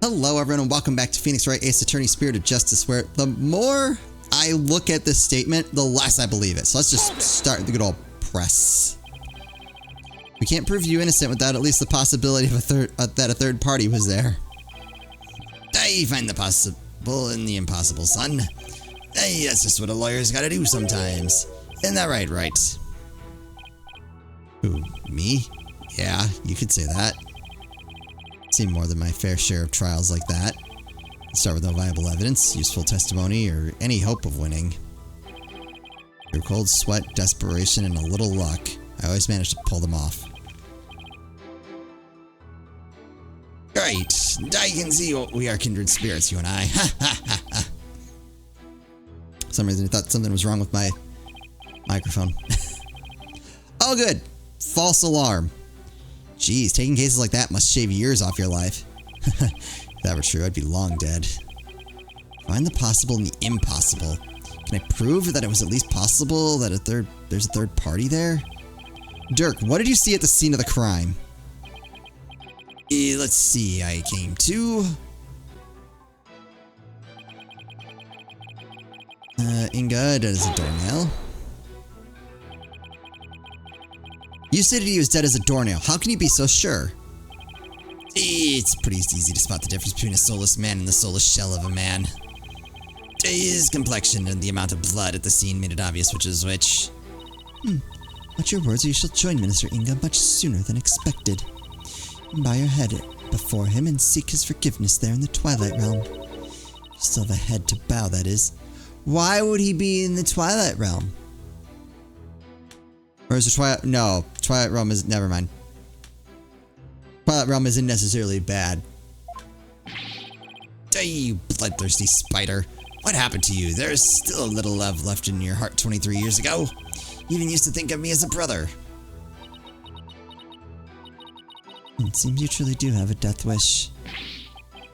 Hello everyone and welcome back to Phoenix Wright Ace Attorney Spirit of Justice, where the more I look at this statement, the less I believe it. So let's just start with the good old press. We can't prove you innocent without at least the possibility of that a third party was there. I find the possible in the impossible, son. Hey, that's just what a lawyer's gotta do sometimes. Isn't that right, right? Who, me? Yeah, you could say that. Seen more than my fair share of trials like that. Start with no viable evidence, useful testimony, or any hope of winning. Through cold sweat, desperation, and a little luck, I always manage to pull them off. Great! I can see we are kindred spirits, you and I. Ha ha ha ha. For some reason I thought something was wrong with my microphone. Oh good! False alarm. Geez, taking cases like that must shave years off your life. If that were true, I'd be long dead. Find the possible and the impossible. Can I prove that it was at least possible that there's a third party there? Dirk, what did you see at the scene of the crime? Let's see, I came to... Inga, dead as a doornail. You stated he was dead as a doornail. How can you be so sure? It's pretty easy to spot the difference between a soulless man and the soulless shell of a man. His complexion and the amount of blood at the scene made it obvious which is which. Watch your words or you shall join Minister Inga much sooner than expected. Bow your head before him and seek his forgiveness there in the Twilight Realm. You still have a head to bow, that is. Why would he be in the Twilight Realm? Or is the Twilight... No. Twilight Realm is... Never mind. Twilight Realm isn't necessarily bad. Hey, you bloodthirsty spider. What happened to you? There's still a little love left in your heart 23 years ago. You even used to think of me as a brother. It seems you truly do have a death wish.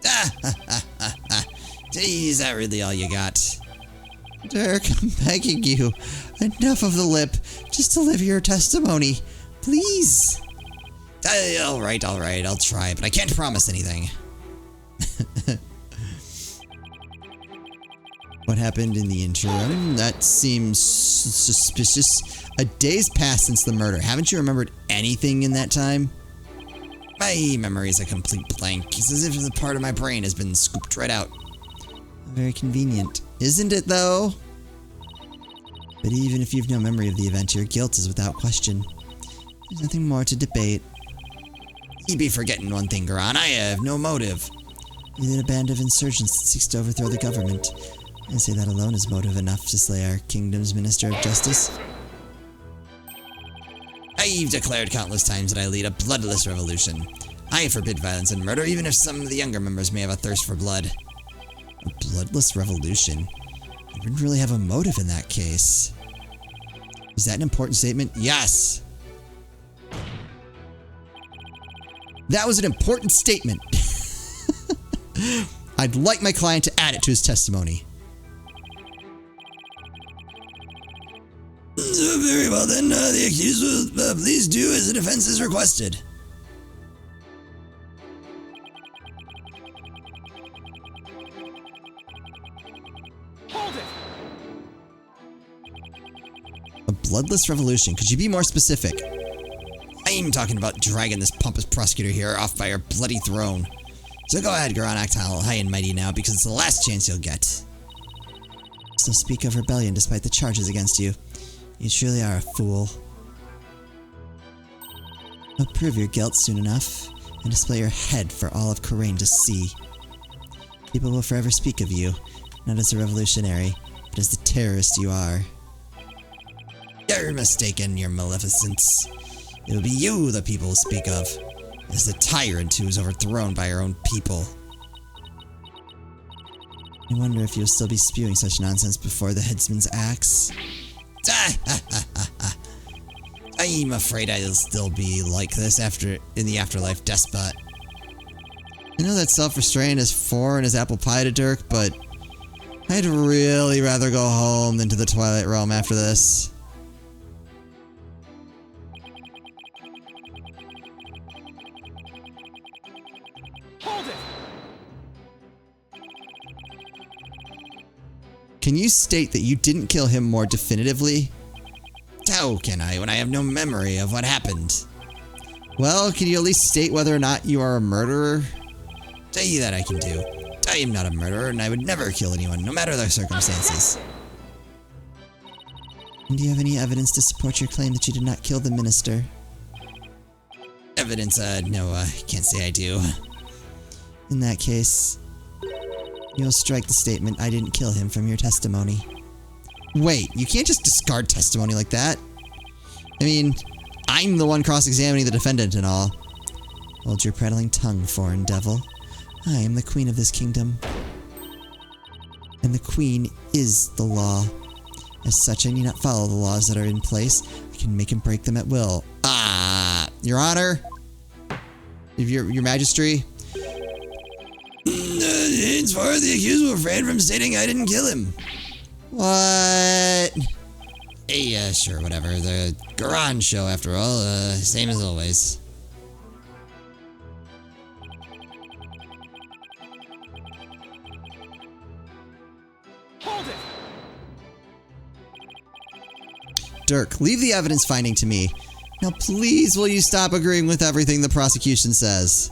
Ah, ha, ha, ha, ha. Gee, is that really all you got? Dirk, I'm begging you. Enough of the lip. Just deliver your testimony. Please. Alright, I'll try, but I can't promise anything. What happened in the interim? That seems suspicious. A day's passed since the murder. Haven't you remembered anything in that time? My memory is a complete blank. It's as if the part of my brain has been scooped right out. Very convenient. Isn't it, though? But even if you've no memory of the event, your guilt is without question. There's nothing more to debate. You'd be forgetting one thing, Garan. I have no motive. You lead a band of insurgents that seeks to overthrow the government. I say that alone is motive enough to slay our kingdom's Minister of Justice. I've declared countless times that I lead a bloodless revolution. I forbid violence and murder, even if some of the younger members may have a thirst for blood. A bloodless revolution? I didn't really have a motive in that case. Is that an important statement? Yes! That was an important statement. I'd like my client to add it to his testimony. Very well then, the accused will please do as the defense is requested. Hold it! A bloodless revolution. Could you be more specific? I'm talking about dragging this pompous prosecutor here off by her bloody throne. So go ahead, Garan, act high and mighty now, because it's the last chance you'll get. Still speak of rebellion despite the charges against you. You truly are a fool. I'll prove your guilt soon enough, and display your head for all of Khura'in to see. People will forever speak of you, not as a revolutionary, but as the terrorist you are. You're mistaken, your maleficence. It will be you the people will speak of, as the tyrant who was overthrown by her own people. I wonder if you'll still be spewing such nonsense before the headsman's axe. I'm afraid I'll still be like this in the afterlife, despot. I know that self-restraint is foreign as apple pie to Dirk, but I'd really rather go home than to the Twilight Realm after this. Hold it! Can you state that you didn't kill him more definitively? How can I when I have no memory of what happened? Well, can you at least state whether or not you are a murderer? Tell you that I can do. I am not a murderer, and I would never kill anyone, no matter the circumstances. And do you have any evidence to support your claim that you did not kill the minister? Evidence? No, I can't say I do. In that case, you'll strike the statement, I didn't kill him, from your testimony. Wait, you can't just discard testimony like that. I mean, I'm the one cross-examining the defendant and all. Hold your prattling tongue, foreign devil. I am the queen of this kingdom. And the queen is the law. As such, I need not follow the laws that are in place. I can make and break them at will. Your Honor? Your Majesty? As far as the accused will refrain from stating I didn't kill him. What? Hey, sure, whatever. The Garan show, after all. Same as always. Hold it! Dirk, leave the evidence finding to me. Now please will you stop agreeing with everything the prosecution says?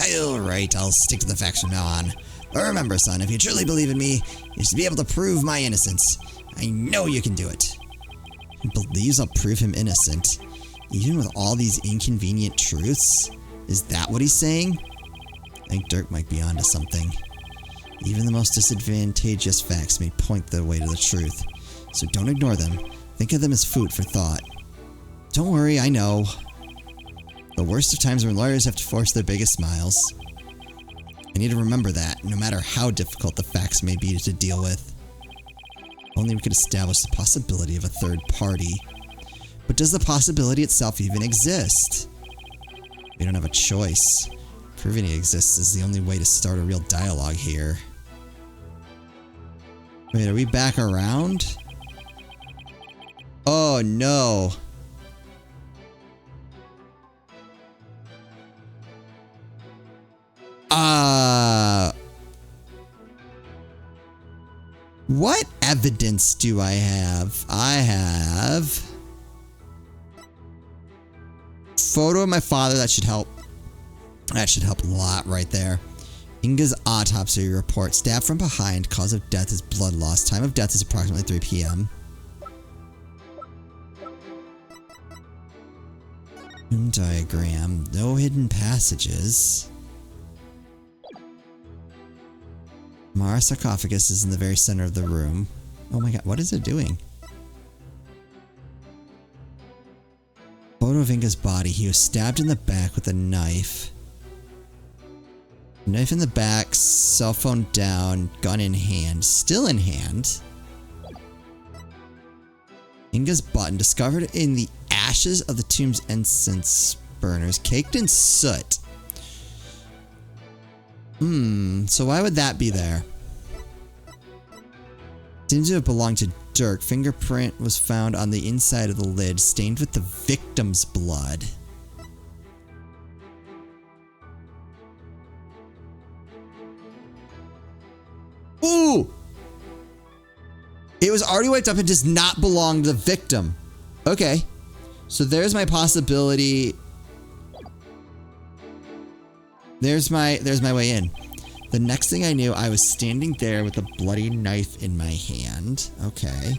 Alright, I'll stick to the facts from now on. But remember, son, if you truly believe in me, you should be able to prove my innocence. I know you can do it. He believes I'll prove him innocent, even with all these inconvenient truths? Is that what he's saying? I think Dirk might be onto something. Even the most disadvantageous facts may point the way to the truth, so don't ignore them. Think of them as food for thought. Don't worry, I know. The worst of times when lawyers have to force their biggest smiles. I need to remember that, no matter how difficult the facts may be to deal with. Only we could establish the possibility of a third party. But does the possibility itself even exist? We don't have a choice. Proving it exists is the only way to start a real dialogue here. Wait, are we back around? Oh no. What evidence do I have? I have photo of my father. That should help. That should help a lot right there. Inga's autopsy report. Stabbed from behind. Cause of death is blood loss. Time of death is approximately 3 p.m. Room diagram. No hidden passages. Mara sarcophagus is in the very center of the room. Oh my god, what is it doing? Photo of Inga's body. He was stabbed in the back with a knife. Knife in the back, cell phone down, gun in hand. Still in hand. Inga's button discovered in the ashes of the tomb's incense burners, caked in soot. So why would that be there? Seems to have belonged to Dirk. Fingerprint was found on the inside of the lid, stained with the victim's blood. Ooh! It was already wiped up and does not belong to the victim. Okay. So there's my possibility. There's my way in. The next thing I knew, I was standing there with a bloody knife in my hand. Okay.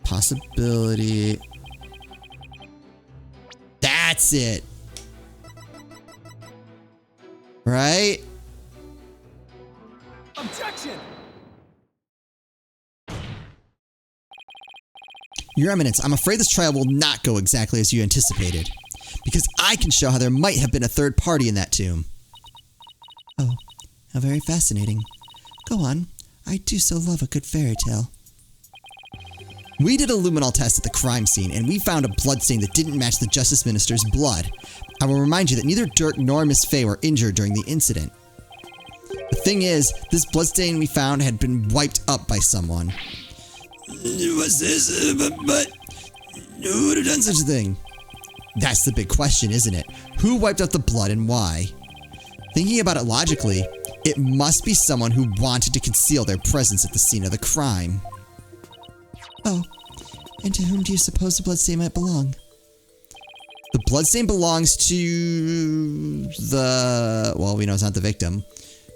Possibility. That's it. Right? Objection! Your Eminence, I'm afraid this trial will not go exactly as you anticipated. Because I can show how there might have been a third party in that tomb. Oh, how very fascinating. Go on. I do so love a good fairy tale. We did a luminol test at the crime scene, and we found a bloodstain that didn't match the Justice Minister's blood. I will remind you that neither Dirk nor Miss Fay were injured during the incident. The thing is, this bloodstain we found had been wiped up by someone. What's this? But who would have done such a thing? That's the big question, isn't it? Who wiped out the blood and why? Thinking about it logically, It must be someone who wanted to conceal their presence at the scene of the crime. Oh, and to whom do you suppose the bloodstain might belong? The bloodstain belongs to the... Well, we know it's not the victim.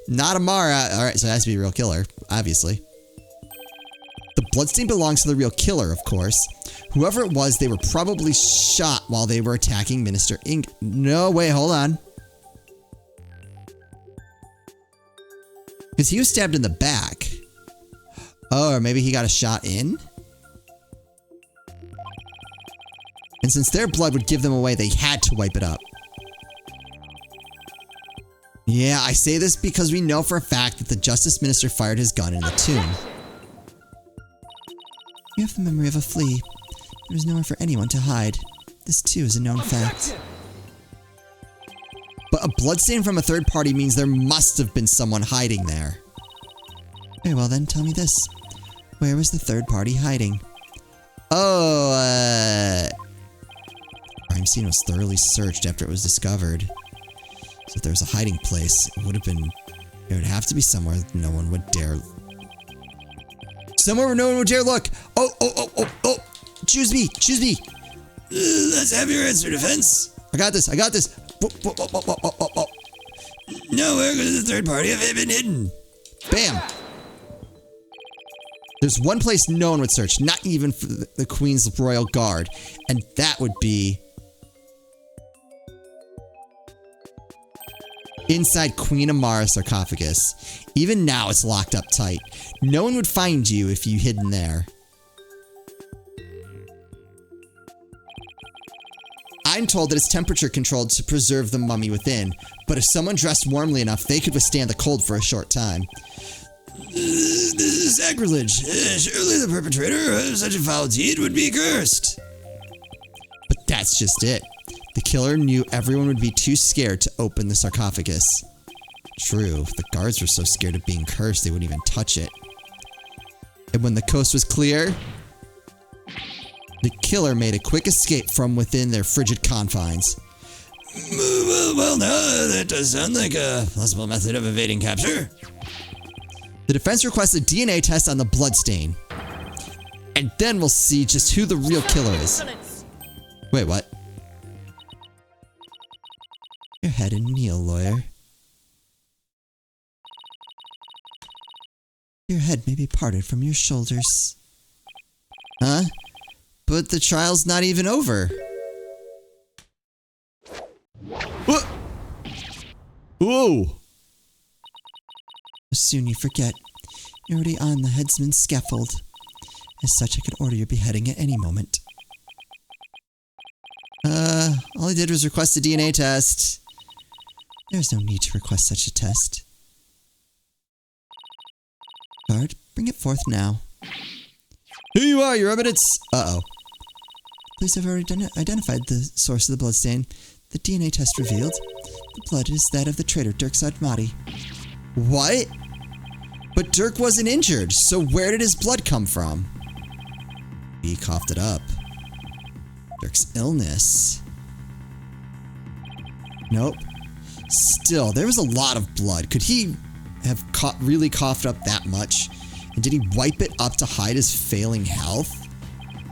Not Amara. Alright, so it has to be a real killer, obviously. The bloodstain belongs to the real killer, of course. Whoever it was, they were probably shot while they were attacking Minister Ing... No, wait, hold on. Because he was stabbed in the back. Oh, or maybe he got a shot in? And since their blood would give them away, they had to wipe it up. Yeah, I say this because we know for a fact that the Justice Minister fired his gun in the tomb. You have the memory of a flea. There is nowhere for anyone to hide. This too is a known fact. But a bloodstain from a third party means there must have been someone hiding there. Very well then, tell me this. Where was the third party hiding? Oh, crime scene was thoroughly searched after it was discovered. So if there was a hiding place, it would have to be somewhere no one would dare. Somewhere where no one would dare look. Oh. Choose me. Let's have your answer, defense. I got this. Nowhere could the third party have been hidden. Bam. There's one place no one would search, not even for the Queen's Royal Guard, and that would be inside Queen Amara's sarcophagus. Even now, it's locked up tight. No one would find you if you hid in there. I'm told that it's temperature controlled to preserve the mummy within, but if someone dressed warmly enough, they could withstand the cold for a short time. This is sacrilege. Surely the perpetrator of such a foul deed would be cursed. But that's just it. The killer knew everyone would be too scared to open the sarcophagus. True, the guards were so scared of being cursed they wouldn't even touch it. And when the coast was clear, the killer made a quick escape from within their frigid confines. Well, now that does sound like a plausible method of evading capture. The defense requests a DNA test on the bloodstain. And then we'll see just who the real killer is. Wait, what? Your head and kneel, lawyer. Your head may be parted from your shoulders. Huh? But the trial's not even over. What? Whoa! Soon you forget. You're already on the headsman's scaffold. As such, I could order your beheading at any moment. All I did was request a DNA test. There's no need to request such a test. Guard, bring it forth now. Here you are, your evidence! Uh-oh. Police have already identified the source of the bloodstain. The DNA test revealed the blood is that of the traitor Dirk Sadmati. What? But Dirk wasn't injured, so where did his blood come from? He coughed it up. Dirk's illness. Nope. Still, there was a lot of blood. Could he have really coughed up that much? And did he wipe it up to hide his failing health?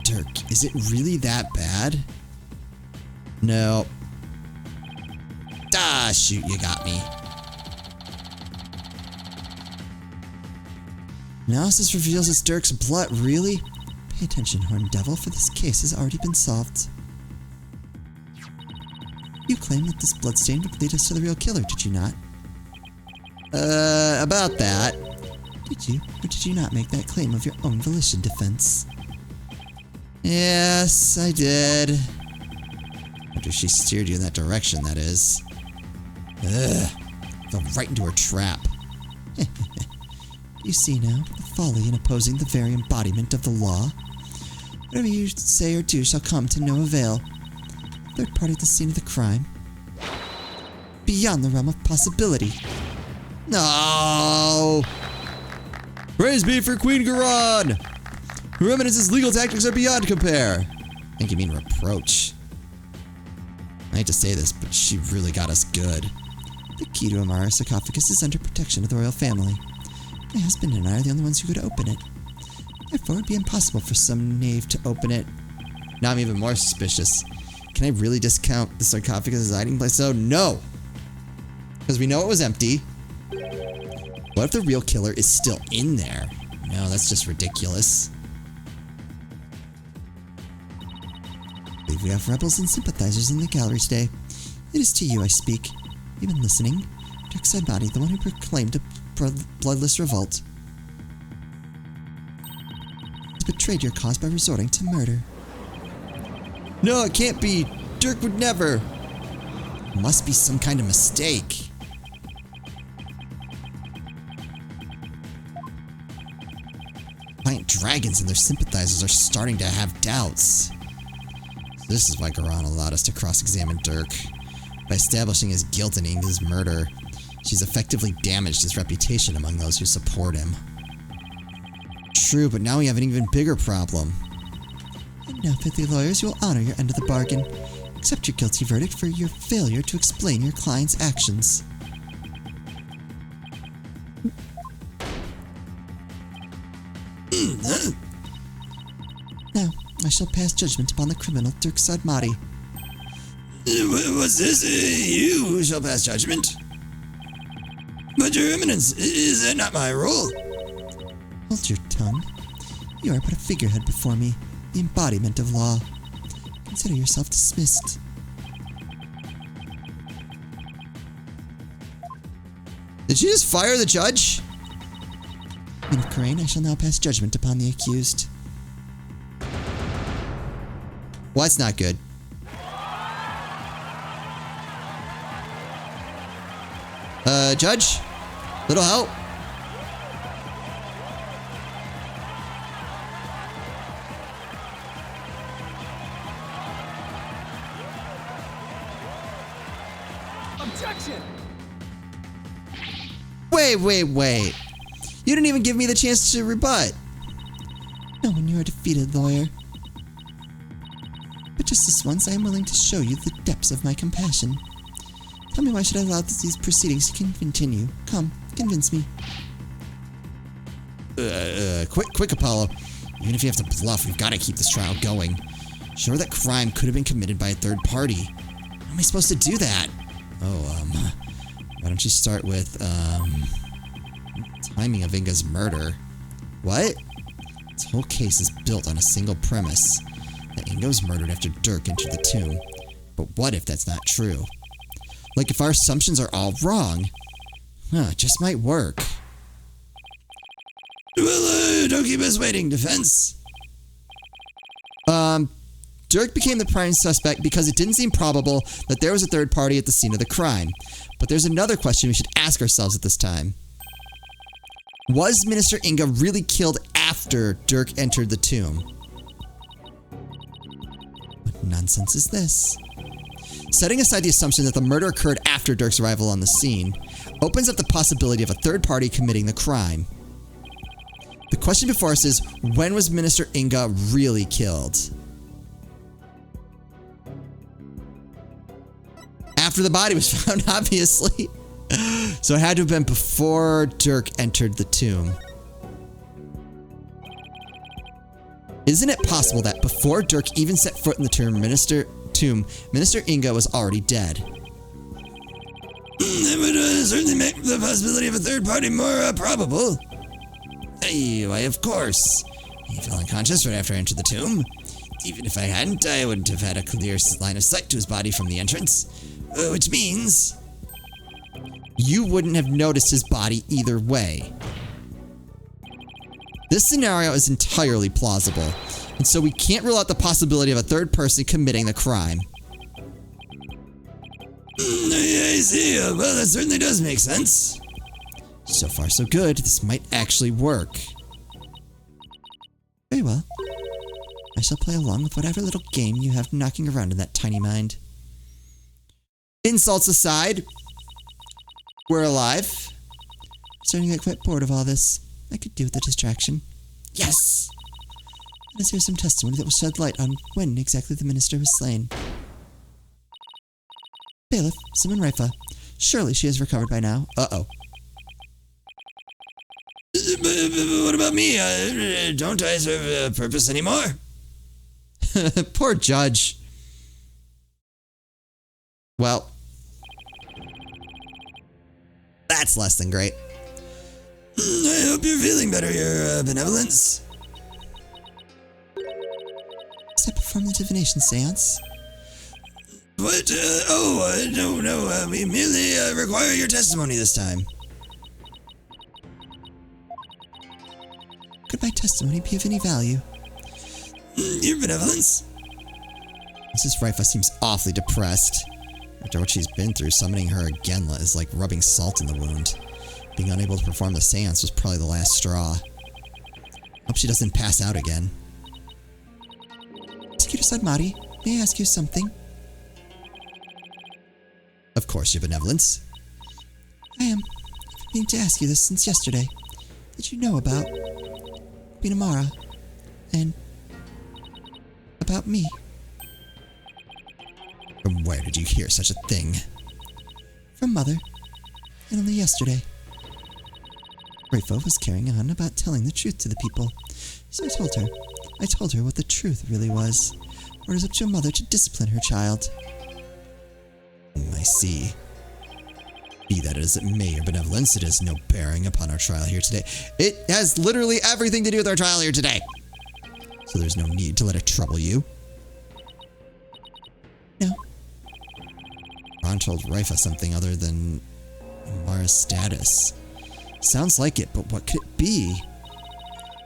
Dirk, is it really that bad? No. Ah, shoot, you got me. Analysis reveals it's Dirk's blood. Really? Pay attention, Horned Devil, for this case has already been solved. You claimed that this bloodstain would lead us to the real killer, did you not? About that. Did you, or did you not make that claim of your own volition, defense? Yes, I did. After she steered you in that direction, that is. Ugh. Fell right into her trap. You see now the folly in opposing the very embodiment of the law. Whatever you say or do shall come to no avail. Third party at the scene of the crime. Beyond the realm of possibility. No! Praise be for Queen Garon! Her Eminence's legal tactics are beyond compare. I think you mean reproach. I hate to say this, but she really got us good. The key to Amara's sarcophagus is under protection of the royal family. My husband and I are the only ones who could open it. Therefore, it would be impossible for some knave to open it. Now I'm even more suspicious. Can I really discount the sarcophagus as a hiding place? Oh, no! Because we know it was empty. What if the real killer is still in there? No, that's just ridiculous. I believe we have rebels and sympathizers in the gallery today. It is to you I speak. You've been listening. Darkside Body, the one who proclaimed a bloodless revolt, has betrayed your cause by resorting to murder. No, it can't be. Dirk would never. It must be some kind of mistake. Giant dragons and their sympathizers are starting to have doubts. This is why Garan allowed us to cross-examine Dirk. By establishing his guilt in Inga's murder, she's effectively damaged his reputation among those who support him. True, but now we have an even bigger problem. And now, filthy lawyers, you will honor your end of the bargain. Accept your guilty verdict for your failure to explain your client's actions. Now, I shall pass judgment upon the criminal Dirk Sadmati. What's this? You shall pass judgment? But your eminence, is that not my role? Hold your tongue. You are but a figurehead before me, the embodiment of law. Consider yourself dismissed. Did she just fire the judge? Men of Crane, I shall now pass judgment upon the accused. Well, that's not good. Judge? Little help? Objection! Wait. You didn't even give me the chance to rebut. No, when you are defeated, lawyer. But just this once, I am willing to show you the depths of my compassion. Tell me, why should I allow these proceedings to continue? Come, convince me. Quick, Apollo. Even if you have to bluff, we've got to keep this trial going. Sure, that crime could have been committed by a third party. How am I supposed to do that? Why don't you start with, timing of Inga's murder? What? This whole case is built on a single premise. That Inga was murdered after Dirk entered the tomb. But what if that's not true? Like, if our assumptions are all wrong, it just might work. Well, don't keep us waiting, defense. Dirk became the prime suspect because it didn't seem probable that there was a third party at the scene of the crime. But there's another question we should ask ourselves at this time. Was Minister Inga really killed after Dirk entered the tomb? What nonsense is this? Setting aside the assumption that the murder occurred after Dirk's arrival on the scene, opens up the possibility of a third party committing the crime. The question before us is, when was Minister Inga really killed? After the body was found, obviously. So it had to have been before Dirk entered the tomb. Isn't it possible that before Dirk even set foot in the tomb, Minister Inga was already dead? That would certainly make the possibility of a third party more probable. Hey, why, of course. He fell unconscious right after I entered the tomb. Even if I hadn't, I wouldn't have had a clear line of sight to his body from the entrance. Which means you wouldn't have noticed his body either way. This scenario is entirely plausible, and so we can't rule out the possibility of a third person committing the crime. I see. Well, that certainly does make sense. So far, so good. This might actually work. Very well. I shall play along with whatever little game you have knocking around in that tiny mind. Insults aside, we're alive. Starting to get quite bored of all this. I could do with the distraction. Yes! Let us hear some testimony that will shed light on when exactly the minister was slain. Bailiff, summon Raifa. Surely she has recovered by now. Uh-oh. What about me? Don't I serve a purpose anymore? Poor Judge. Well, that's less than great. I hope you're feeling better, Your Benevolence. Must I perform the divination seance? What? No. We merely require your testimony this time. Could my testimony be of any value? Your Benevolence? Mrs. Rifa seems awfully depressed. After what she's been through, summoning her again is like rubbing salt in the wound. Being unable to perform the seance was probably the last straw. Hope she doesn't pass out again. Prosecutor Sadmati, may I ask you something? Of course, Your Benevolence. I've been meaning to ask you this since yesterday. Did you know about Queen Amara and about me? From where did you hear such a thing? From Mother, and only yesterday. Rafo was carrying on about telling the truth to the people, so I told her what the truth really was, or it is up to a mother to discipline her child. I see. Be that as it may, Your Benevolence, it has no bearing upon our trial here today. It has literally everything to do with our trial here today. So there's no need to let it trouble you. No. Ron told Rifa something other than Amara's status. Sounds like it, but what could it be?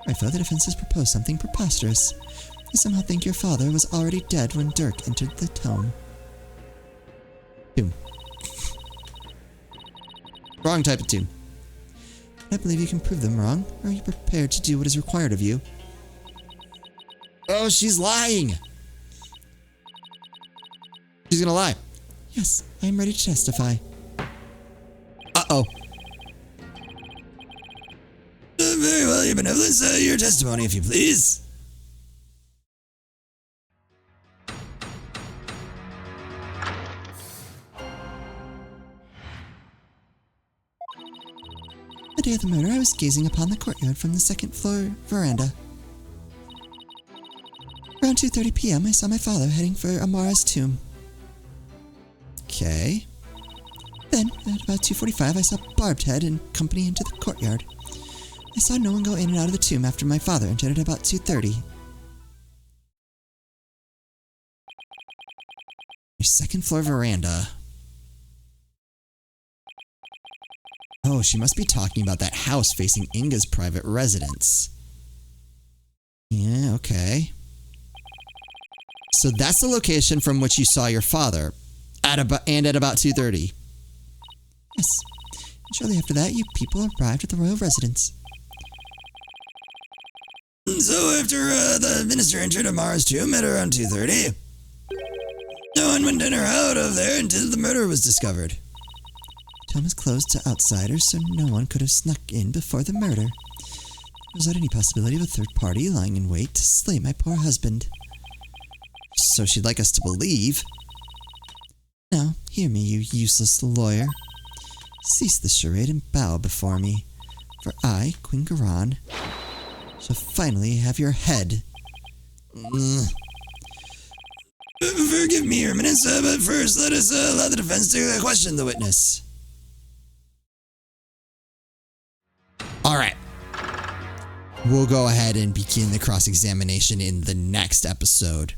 Rifa, the defense has proposed something preposterous. I somehow think your father was already dead when Dirk entered the tomb. Wrong type of tomb. I believe you can prove them wrong, or are you prepared to do what is required of you? Oh, she's lying! She's gonna lie. Yes, I am ready to testify. Uh-oh. Very well, Your Benevolence. Your testimony, if you please. The day of the murder, I was gazing upon the courtyard from the second-floor veranda. Around 2:30 p.m., I saw my father heading for Amara's tomb. Okay. Then, at about 2:45, I saw Barbed Head and company into the courtyard. I saw no one go in and out of the tomb after my father entered at about 2:30. Your second-floor veranda. Oh, she must be talking about that house facing Inga's private residence. Yeah, okay. So that's the location from which you saw your father, at about 2:30. Yes. And shortly after that, you people arrived at the royal residence. So after the minister entered Amara's tomb at around 2:30, no one went in or out of there until the murder was discovered. The tomb is closed to outsiders, so no one could have snuck in before the murder. Was there any possibility of a third party lying in wait to slay my poor husband? So she'd like us to believe. Now, hear me, you useless lawyer. Cease the charade and bow before me, for I, Queen Garan, shall finally have your head. Forgive me, Your Eminence, but first let us allow the defense to question the witness. All right. We'll go ahead and begin the cross-examination in the next episode.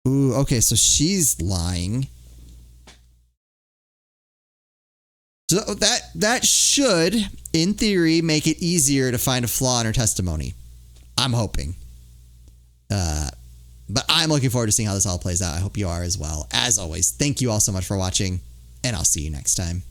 Ooh, okay, so she's lying. So that should, in theory, make it easier to find a flaw in her testimony. I'm hoping. But I'm looking forward to seeing how this all plays out. I hope you are as well. As always, thank you all so much for watching, and I'll see you next time.